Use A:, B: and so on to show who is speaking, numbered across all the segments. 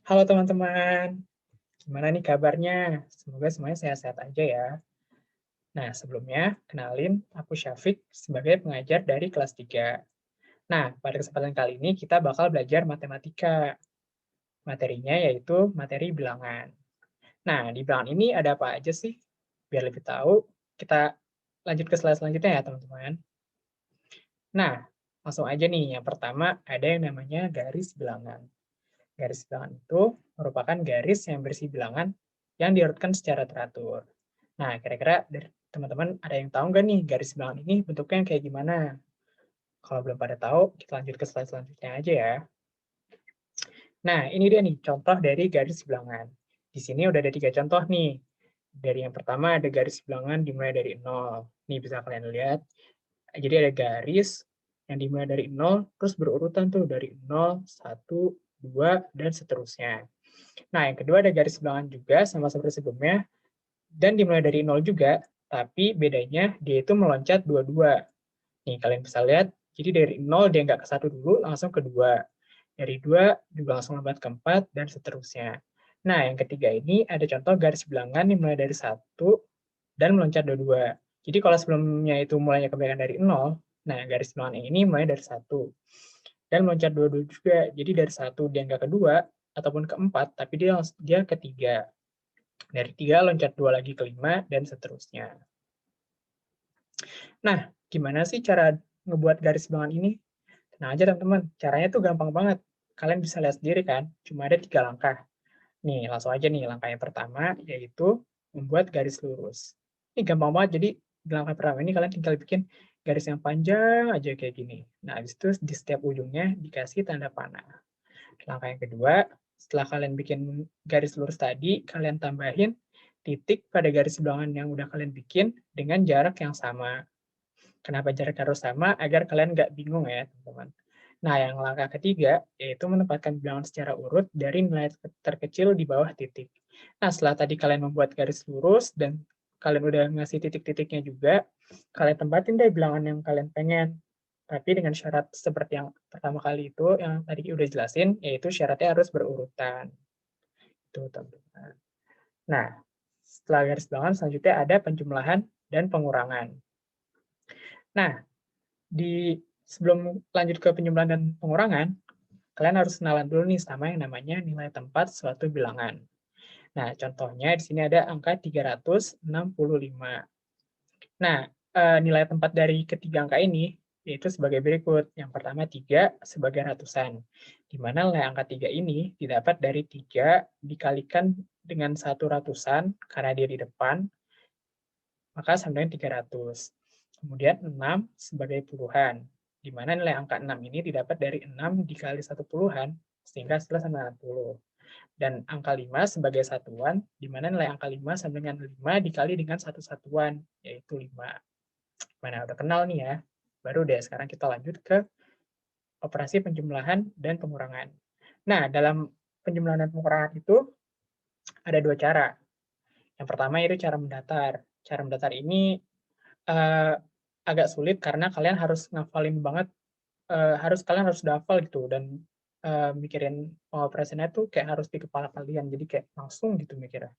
A: Halo teman-teman, gimana nih kabarnya? Semoga semuanya sehat-sehat aja ya. Nah, sebelumnya, kenalin aku Syafiq sebagai pengajar dari kelas 3. Nah, pada kesempatan kali ini kita bakal belajar matematika. Materinya yaitu materi bilangan. Nah, di bilangan ini ada apa aja sih? Biar lebih tahu, kita lanjut ke slide selanjutnya ya teman-teman. Nah, langsung aja nih. Yang pertama ada yang namanya garis bilangan. Garis bilangan itu merupakan garis yang berisi bilangan yang diurutkan secara teratur. Nah, kira-kira dari teman-teman ada yang tahu nggak nih garis bilangan ini bentuknya kayak gimana? Kalau belum pada tahu, kita lanjut ke slide selanjutnya aja ya. Nah, ini dia nih contoh dari garis bilangan. Di sini udah ada 3 contoh nih. Dari yang pertama ada garis bilangan dimulai dari 0. Nih bisa kalian lihat. Jadi ada garis yang dimulai dari 0, terus berurutan tuh dari 0, 1, 2, dan seterusnya. Nah, yang kedua ada garis bilangan juga sama seperti sebelumnya, dan dimulai dari 0 juga, tapi bedanya dia itu meloncat dua-dua. Nih, kalian bisa lihat, jadi dari 0 dia nggak ke 1 dulu, langsung ke 2. Dari 2 juga langsung lompat ke 4, dan seterusnya. Nah, yang ketiga ini ada contoh garis bilangan dimulai dari 1 dan meloncat dua-dua. Jadi kalau sebelumnya itu mulainya kebalikan dari 0, nah garis bilangan yang ini mulai dari 1. Dan meloncat dua-dua juga, jadi dari 1 dia nggak ke 2, ataupun ke 4, tapi dia ke 3. Dari 3 loncat 2 lagi ke 5, dan seterusnya. Nah, gimana sih cara ngebuat garis bilangan ini? Tenang aja teman-teman, caranya tuh gampang banget. Kalian bisa lihat sendiri kan, cuma ada 3 langkah. Nih, langsung aja nih, langkah yang pertama yaitu membuat garis lurus. Ini gampang banget, jadi di langkah pertama ini kalian tinggal bikin garis yang panjang aja kayak gini. Nah, habis itu di setiap ujungnya dikasih tanda panah. Langkah yang kedua, setelah kalian bikin garis lurus tadi, kalian tambahin titik pada garis bilangan yang udah kalian bikin dengan jarak yang sama. Kenapa jarak harus sama? Agar kalian nggak bingung ya, teman-teman. Nah, yang langkah ketiga, yaitu menempatkan bilangan secara urut dari nilai terkecil di bawah titik. Nah, setelah tadi kalian membuat garis lurus dan kalian udah ngasih titik-titiknya juga, kalian tempatin deh bilangan yang kalian pengen. Tapi dengan syarat seperti yang pertama kali itu, yang tadi udah jelasin, yaitu syaratnya harus berurutan. Itu, teman-teman. Nah, setelah garis bilangan, selanjutnya ada penjumlahan dan pengurangan. Nah, sebelum lanjut ke penjumlahan dan pengurangan, kalian harus kenalan dulu nih sama yang namanya nilai tempat suatu bilangan. Nah, contohnya di sini ada angka 365. Nah, nilai tempat dari ketiga angka ini yaitu sebagai berikut. Yang pertama 3 sebagai ratusan, di mana nilai angka 3 ini didapat dari 3 dikalikan dengan 1 ratusan, karena dia di depan, maka sama dengan 300. Kemudian 6 sebagai puluhan, di mana nilai angka 6 ini didapat dari 6 dikali 1 puluhan, sehingga hasilnya sama dengan 60. Dan angka 5 sebagai satuan, di mana nilai angka 5 sama dengan 5 dikali dengan satu satuan, yaitu 5. Mana udah kenal nih ya. Baru deh sekarang kita lanjut ke operasi penjumlahan dan pengurangan. Nah, dalam penjumlahan dan pengurangan itu ada 2 cara. Yang pertama itu cara mendatar. Cara mendatar ini Eee, agak sulit karena kalian harus ngafalin banget, kalian harus udah hafal gitu dan, mikirin pengoperasiannya tuh kayak harus di kepala kalian, jadi kayak langsung gitu mikirnya.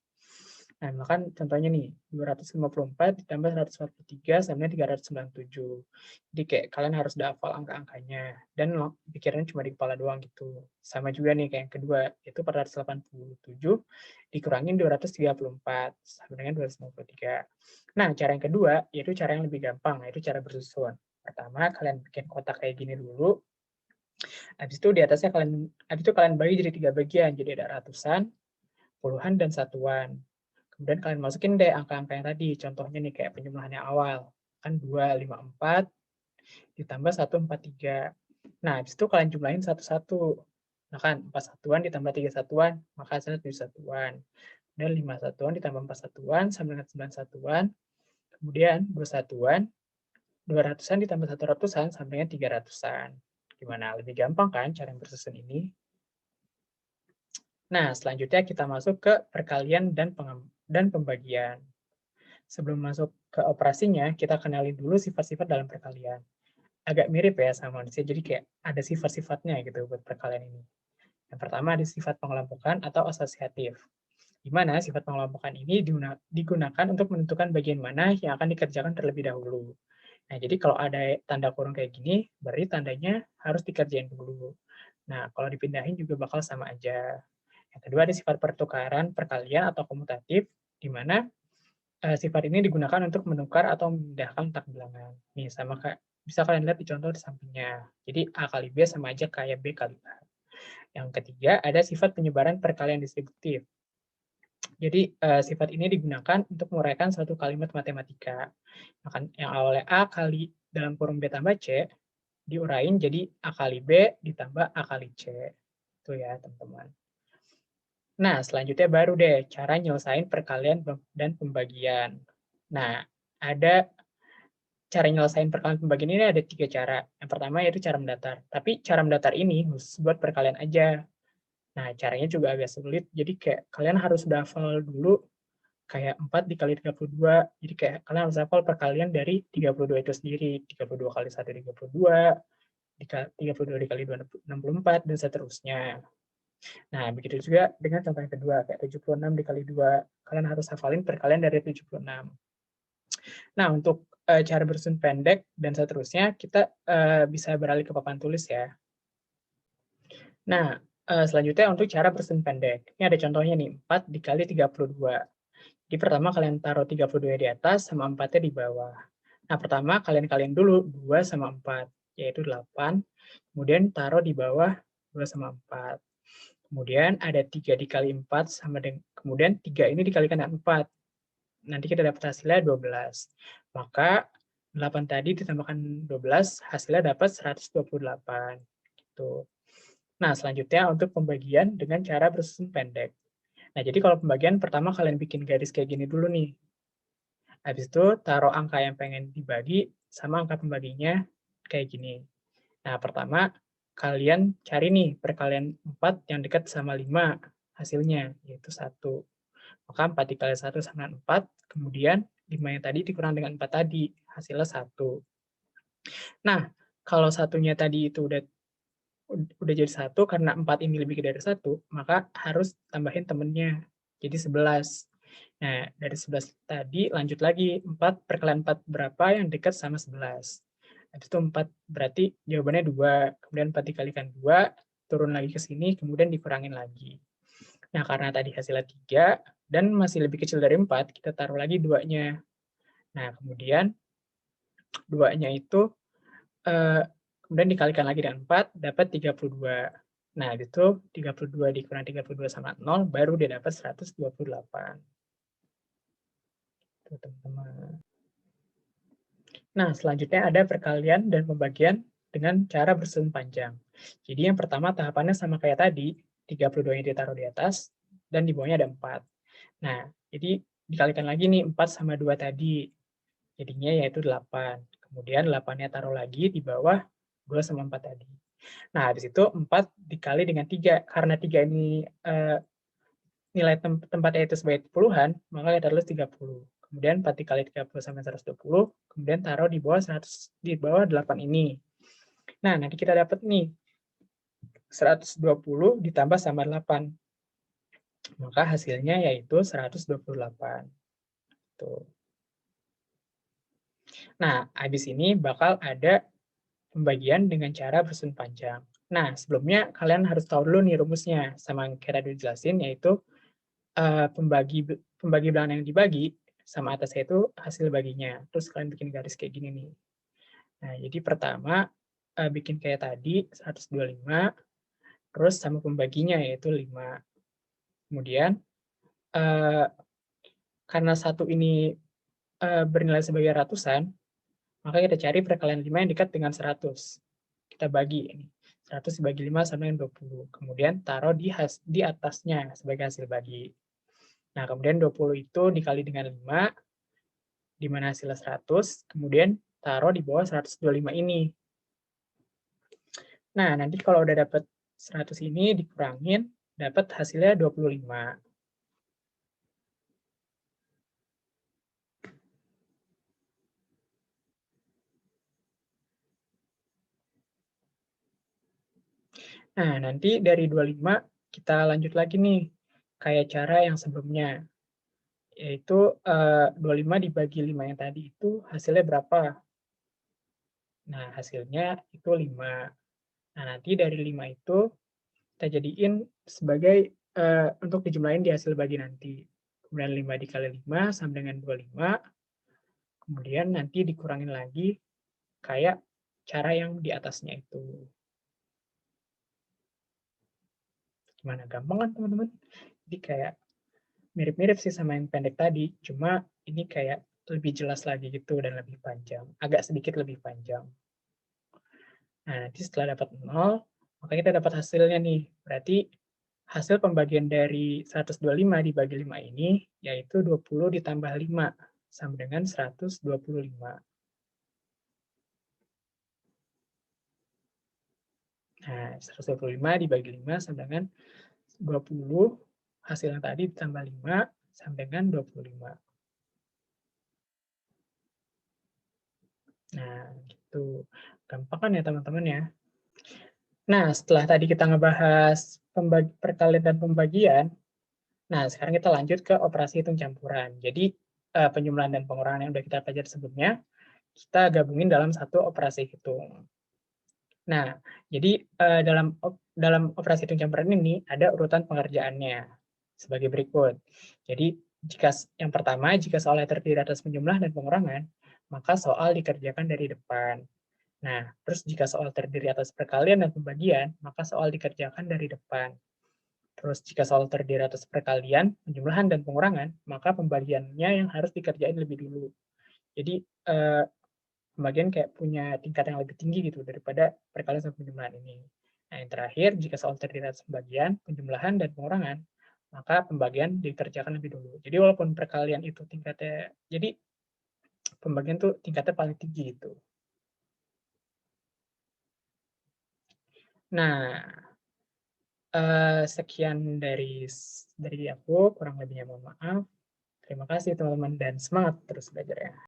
A: Nah, misalkan contohnya nih, 254 ditambah 143 sama dengan 397. Jadi kayak kalian harus udah hafal angka-angkanya dan pikirannya cuma di kepala doang gitu. Sama juga nih kayak yang kedua, yaitu 487 dikurangin 234 sama dengan 253. Nah, cara yang kedua, yaitu cara yang lebih gampang, yaitu cara bersusun. Pertama, kalian bikin kotak kayak gini dulu, habis itu kalian bagi jadi 3 bagian, jadi ada ratusan, puluhan, dan satuan. Kemudian kalian masukin deh angka-angka yang tadi, contohnya nih kayak penjumlahan yang awal, kan 254 ditambah 143. Nah, habis itu kalian jumlahin satu-satu. Nah kan, 4 satuan ditambah 3 satuan, maka hasilnya 7 satuan. Dan 5 satuan ditambah 4 satuan sama dengan 9 satuan. Kemudian 2 satuan, 2 ratusan ditambah 1 ratusan sama dengan 3 ratusan. Gimana? Lebih gampang kan cara yang bersusun ini? Nah, selanjutnya kita masuk ke perkalian dan pembagian. Sebelum masuk ke operasinya, kita kenalin dulu sifat-sifat dalam perkalian. Agak mirip ya sama manusia, jadi kayak ada sifat-sifatnya gitu buat perkalian ini. Yang pertama ada sifat pengelompokan atau asosiatif, di mana sifat pengelompokan ini digunakan untuk menentukan bagian mana yang akan dikerjakan terlebih dahulu. Nah, jadi kalau ada tanda kurung kayak gini, berarti tandanya harus dikerjain dulu. Nah, kalau dipindahin juga bakal sama aja. Yang kedua ada sifat pertukaran, perkalian, atau komutatif, di mana sifat ini digunakan untuk menukar atau memindahkan letak bilangan. Nih, sama kayak bisa kalian lihat di contoh di sampingnya. Jadi A kali B sama aja kayak B kali A. Yang ketiga ada sifat penyebaran perkalian distributif. Jadi sifat ini digunakan untuk menguraikan suatu kalimat matematika. Makan yang awalnya A kali dalam kurung B tambah C, diurain jadi A kali B ditambah A kali C. Itu ya, teman-teman. Nah, selanjutnya baru deh cara nyelesain perkalian dan pembagian. Nah, ada cara nyelesain perkalian pembagian ini ada 3 cara. Yang pertama yaitu cara mendatar. Tapi cara mendatar ini khusus buat perkalian aja. Nah, caranya juga agak sulit. Jadi kayak kalian harus udah hafal dulu kayak 4 dikali 32. Jadi kayak kalian harus hafal perkalian dari 32 itu sendiri. 32 kali 1, 32. 32 dikali 2, 64, dan seterusnya. Nah, begitu juga dengan contoh yang kedua, kayak 76 dikali 2. Kalian harus hafalin perkalian dari 76. Nah, untuk cara bersusun pendek dan seterusnya, kita bisa beralih ke papan tulis ya. Nah, selanjutnya untuk cara bersusun pendek. Ini ada contohnya nih, 4 dikali 32. Jadi pertama kalian taruh 32 di atas sama 4-nya di bawah. Nah, pertama kalian dulu 2 sama 4, yaitu 8. Kemudian taruh di bawah 2 sama 4. Kemudian ada 3 dikali 4 sama dengan, kemudian 3 ini dikalikan dengan 4. Nanti kita dapat hasilnya 12. Maka 8 tadi ditambahkan 12, hasilnya dapat 128. Gitu. Nah, selanjutnya untuk pembagian dengan cara bersusun pendek. Nah, jadi kalau pembagian pertama kalian bikin garis kayak gini dulu nih. Habis itu taruh angka yang pengen dibagi sama angka pembaginya kayak gini. Nah, pertama kalian cari nih perkalian 4 yang dekat sama 5 hasilnya, yaitu 1. Maka 4 dikali 1 sama 4, kemudian 5 yang tadi dikurang dengan 4 tadi, hasilnya 1. Nah, kalau satunya tadi itu udah jadi 1 karena 4 ini lebih dari 1, maka harus tambahin temennya, jadi 11. Nah, dari 11 tadi lanjut lagi, 4 perkalian 4 berapa yang dekat sama 11. Habis itu 4 berarti jawabannya 2, kemudian 4 dikalikan 2, turun lagi ke sini, kemudian dikurangin lagi. Nah, karena tadi hasilnya 3 dan masih lebih kecil dari 4, kita taruh lagi 2-nya. Nah, kemudian 2-nya itu kemudian dikalikan lagi dengan 4, dapat 32. Nah, itu 32 dikurang 32 sama 0, baru dia dapat 128. Tuh, teman-teman. Nah, selanjutnya ada perkalian dan pembagian dengan cara bersusun panjang. Jadi yang pertama tahapannya sama kayak tadi, 32-nya ditaruh di atas, dan di bawahnya ada 4. Nah, jadi dikalikan lagi nih 4 sama 2 tadi, jadinya yaitu 8. Kemudian 8-nya taruh lagi di bawah 2 sama 4 tadi. Nah, habis itu 4 dikali dengan 3. Karena 3 ini nilai tempatnya itu sebagai puluhan, maka kita tulis 30. Kemudian 4 dikali 30 sama 120, kemudian taruh di bawah 100, di bawah 8 ini. Nah, nanti kita dapat nih 120 ditambah sama 8. Maka hasilnya yaitu 128. Tuh. Nah, habis ini bakal ada pembagian dengan cara bersusun panjang. Nah, sebelumnya kalian harus tahu dulu nih rumusnya, sama yang kira dijelasin, yaitu pembagi bilangan yang dibagi sama atasnya itu hasil baginya. Terus kalian bikin garis kayak gini nih. Nah, jadi pertama bikin kayak tadi 125, terus sama pembaginya yaitu 5. Kemudian karena satu ini bernilai sebagai ratusan, maka kita cari perkalian 5 yang dekat dengan 100. Kita bagi ini. 100 dibagi 5 sama dengan 20. Kemudian taruh di atasnya sebagai hasil bagi. Nah, kemudian 20 itu dikali dengan 5, di mana hasilnya 100, kemudian taruh di bawah 125 ini. Nah, nanti kalau udah dapat 100 ini dikurangin, dapat hasilnya 25. Nah, nanti dari 25 kita lanjut lagi nih, kayak cara yang sebelumnya, yaitu 25 dibagi 5 yang tadi itu hasilnya berapa? Nah, hasilnya itu 5. Nah, nanti dari 5 itu kita jadiin sebagai untuk dijumlahin di hasil bagi nanti. Kemudian 5 dikali 5 sama dengan 25, kemudian nanti dikurangin lagi kayak cara yang di atasnya itu. Gimana, gampang kan teman-teman? Jadi kayak mirip-mirip sih sama yang pendek tadi, cuma ini kayak lebih jelas lagi gitu dan lebih panjang, agak sedikit lebih panjang. Nah, nanti setelah dapat 0, maka kita dapat hasilnya nih. Berarti hasil pembagian dari 125 dibagi 5 ini, yaitu 20 ditambah 5, sama dengan 125. Nah, 125 dibagi 5 sama dengan 20, hasil yang tadi ditambah 5, sama dengan 25. Nah, gitu. Gampang kan ya teman-teman ya? Nah, setelah tadi kita ngebahas perkalian dan pembagian, nah sekarang kita lanjut ke operasi hitung campuran. Jadi, penjumlahan dan pengurangan yang sudah kita pelajari sebelumnya, kita gabungin dalam satu operasi hitung. Nah, jadi dalam operasi hitung campuran ini ada urutan pengerjaannya sebagai berikut. Jadi, yang pertama, jika soalnya terdiri atas penjumlahan dan pengurangan, maka soal dikerjakan dari depan. Nah, terus jika soal terdiri atas perkalian dan pembagian, maka soal dikerjakan dari depan. Terus jika soal terdiri atas perkalian, penjumlahan, dan pengurangan, maka pembagiannya yang harus dikerjain lebih dulu. Jadi, pembagian kayak punya tingkat yang lebih tinggi gitu daripada perkalian sama penjumlahan ini. Nah, yang terakhir, jika soal terdiri atas pembagian, penjumlahan, dan pengurangan, maka pembagian dikerjakan lebih dulu. Jadi walaupun perkalian itu tingkatnya, jadi pembagian tuh tingkatnya paling tinggi itu. Nah, sekian dari aku, kurang lebihnya mohon maaf. Terima kasih teman-teman dan semangat terus belajar ya.